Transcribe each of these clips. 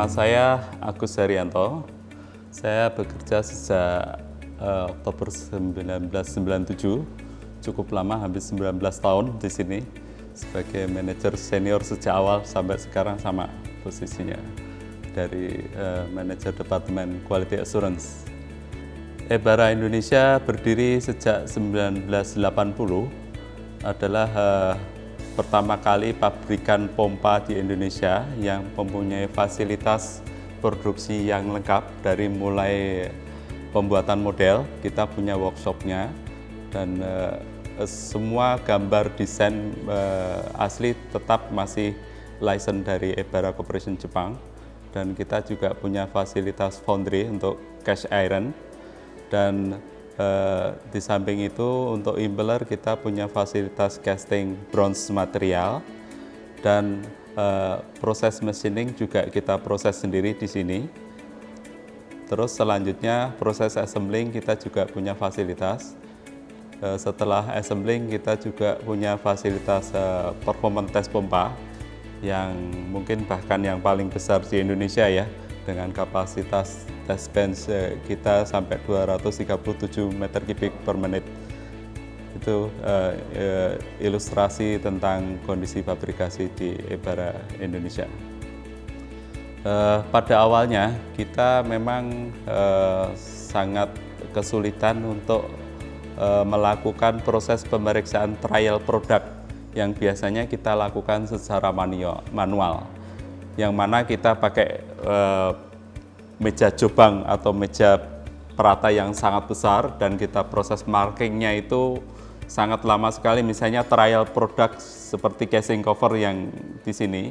Nama saya Agus Haryanto. Saya bekerja sejak Oktober 1997, cukup lama, hampir 19 tahun di sini sebagai manajer senior sejak awal sampai sekarang sama posisinya dari manajer Departemen Quality Assurance. Ebara Indonesia berdiri sejak 1980, adalah pertama kali pabrikan pompa di Indonesia yang mempunyai fasilitas produksi yang lengkap dari mulai pembuatan model, kita punya workshopnya, dan semua gambar desain asli tetap masih license dari Ebara Corporation Jepang, dan kita juga punya fasilitas foundry untuk cast iron, dan di samping itu untuk impeller kita punya fasilitas casting bronze material, dan proses machining juga kita proses sendiri di sini. Terus selanjutnya proses assembling kita juga punya fasilitas. Setelah assembling kita juga punya fasilitas performance test pompa yang mungkin bahkan yang paling besar di Indonesia ya, dengan kapasitas test bench kita sampai 237 meter kubik per menit. Itu ilustrasi tentang kondisi fabrikasi di Ebara Indonesia. Pada awalnya kita memang sangat kesulitan untuk melakukan proses pemeriksaan trial product yang biasanya kita lakukan secara manual, yang mana kita pakai meja jobang atau meja perata yang sangat besar, dan kita proses markingnya itu sangat lama sekali. Misalnya trial product seperti casing cover yang di sini,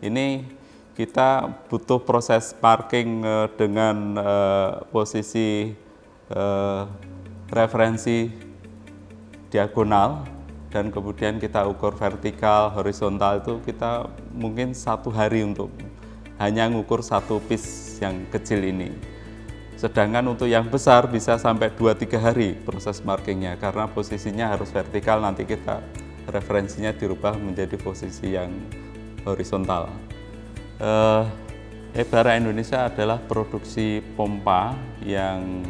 ini kita butuh proses marking dengan posisi referensi diagonal, dan kemudian kita ukur vertikal, horizontal, itu kita mungkin 1 hari untuk hanya ngukur 1 piece yang kecil ini. Sedangkan untuk yang besar bisa sampai 2-3 hari proses markingnya, karena posisinya harus vertikal, nanti kita referensinya dirubah menjadi posisi yang horizontal. Ebara Indonesia adalah produksi pompa yang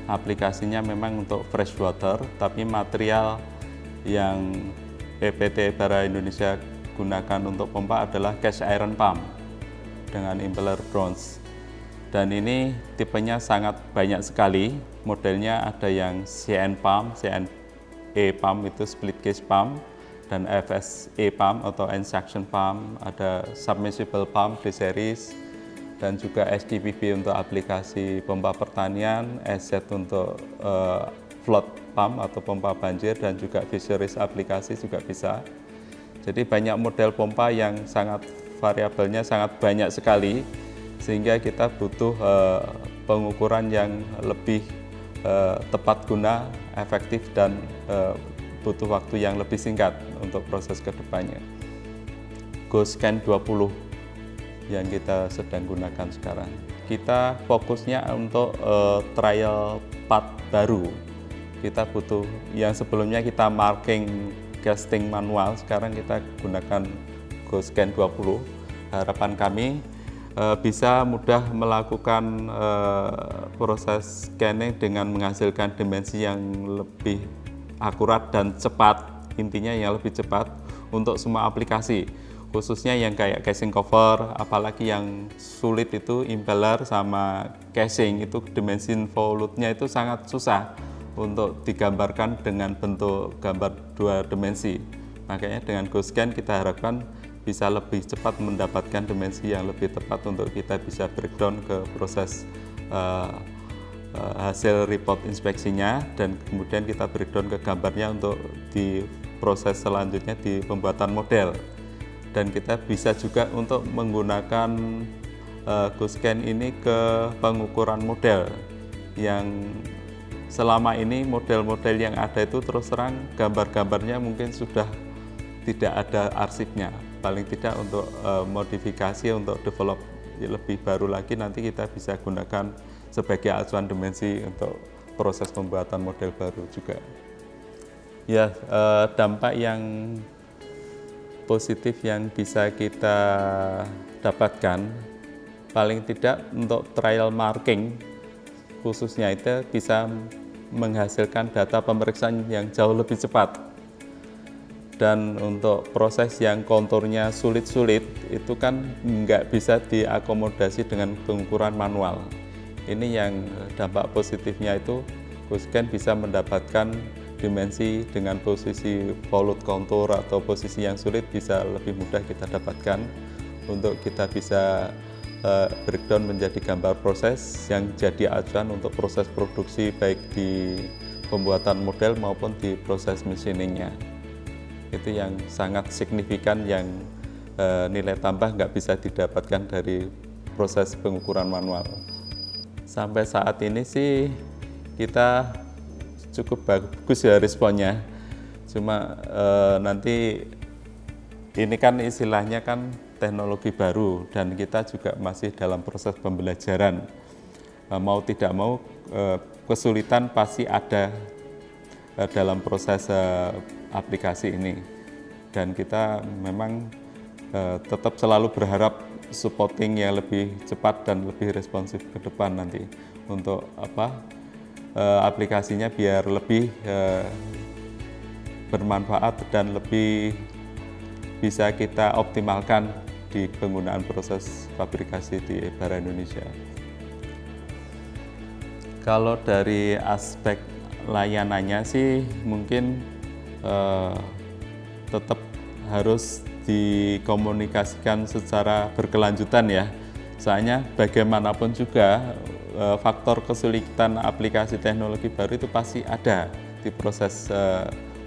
aplikasinya memang untuk fresh water, tapi material yang PT Ebara Indonesia gunakan untuk pompa adalah cast iron pump dengan impeller bronze, dan ini tipenya sangat banyak sekali. Modelnya ada yang CN pump, CNE pump itu split case pump, dan FSE pump atau end suction pump, ada submersible pump di series, dan juga SDPP untuk aplikasi pompa pertanian, SZ untuk flood pump atau pompa banjir, dan juga fisheries aplikasi juga bisa. Jadi banyak model pompa yang sangat variabelnya sangat banyak sekali, sehingga kita butuh pengukuran yang lebih tepat guna, efektif, dan butuh waktu yang lebih singkat untuk proses kedepannya. GoScan 20 yang kita sedang gunakan sekarang. Kita fokusnya untuk trial part baru. Kita butuh yang sebelumnya kita marking casting manual, sekarang kita gunakan GoScan 20. Harapan kami bisa mudah melakukan proses scanning dengan menghasilkan dimensi yang lebih akurat dan cepat, intinya yang lebih cepat untuk semua aplikasi, khususnya yang kayak casing cover, apalagi yang sulit itu impeller sama casing, itu dimensi volute-nya itu sangat susah untuk digambarkan dengan bentuk gambar 2 dimensi. Makanya dengan GoScan kita harapkan bisa lebih cepat mendapatkan dimensi yang lebih tepat untuk kita bisa breakdown ke proses hasil report inspeksinya, dan kemudian kita breakdown ke gambarnya untuk di proses selanjutnya di pembuatan model. Dan kita bisa juga untuk menggunakan GoScan ini ke pengukuran model, yang selama ini model-model yang ada itu terus terang gambar-gambarnya mungkin sudah tidak ada arsipnya. Paling tidak untuk modifikasi, untuk develop lebih baru lagi, nanti kita bisa gunakan sebagai acuan dimensi untuk proses pembuatan model baru juga. Ya, dampak yang positif yang bisa kita dapatkan paling tidak untuk trial marking khususnya itu bisa menghasilkan data pemeriksaan yang jauh lebih cepat. Dan untuk proses yang konturnya sulit-sulit itu kan nggak bisa diakomodasi dengan pengukuran manual. Ini yang dampak positifnya itu Goscan bisa mendapatkan dimensi dengan posisi volute kontur atau posisi yang sulit bisa lebih mudah kita dapatkan untuk kita bisa breakdown menjadi gambar proses yang jadi acuan untuk proses produksi baik di pembuatan model maupun di proses machiningnya. Itu yang sangat signifikan yang nilai tambah nggak bisa didapatkan dari proses pengukuran manual. Sampai saat ini sih kita cukup bagus ya responnya. Cuma nanti ini kan istilahnya kan teknologi baru dan kita juga masih dalam proses pembelajaran. Mau tidak mau kesulitan pasti ada dalam proses aplikasi ini, dan kita memang tetap selalu berharap supporting yang lebih cepat dan lebih responsif ke depan nanti untuk aplikasinya biar lebih bermanfaat dan lebih bisa kita optimalkan di penggunaan proses fabrikasi di Ebara Indonesia. Kalau dari aspek layanannya sih mungkin tetap harus dikomunikasikan secara berkelanjutan ya. Soalnya bagaimanapun juga faktor kesulitan aplikasi teknologi baru itu pasti ada di proses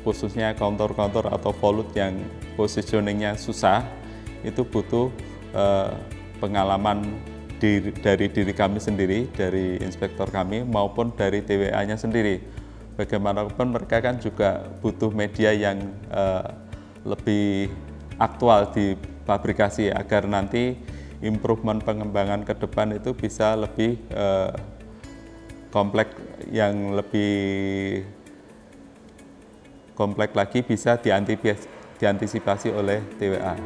khususnya kontur-kontur atau volute yang positioningnya susah. Itu butuh pengalaman dari diri kami sendiri, dari inspektor kami maupun dari TWA-nya sendiri. Bagaimanapun mereka kan juga butuh media yang lebih aktual di fabrikasi agar nanti improvement pengembangan ke depan itu bisa lebih kompleks, yang lebih kompleks lagi bisa diantisipasi oleh TWA.